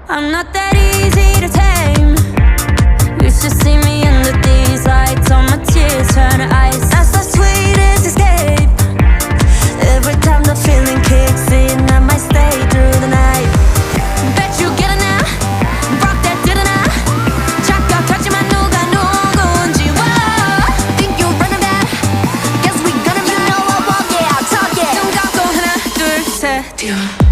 I'm not that easy to tame. You should see me under these lights. All my tears turn to ice. That's the sweetest escape. Every time the feeling kicks in, I might stay through the night. Bet you get it now. Rock that didn't I? 착각하지만 누가 누군지. Whoa. Think you're running bad? Guess we gonna be. You know I won't get out talking. 눈 감고 하나 둘 셋.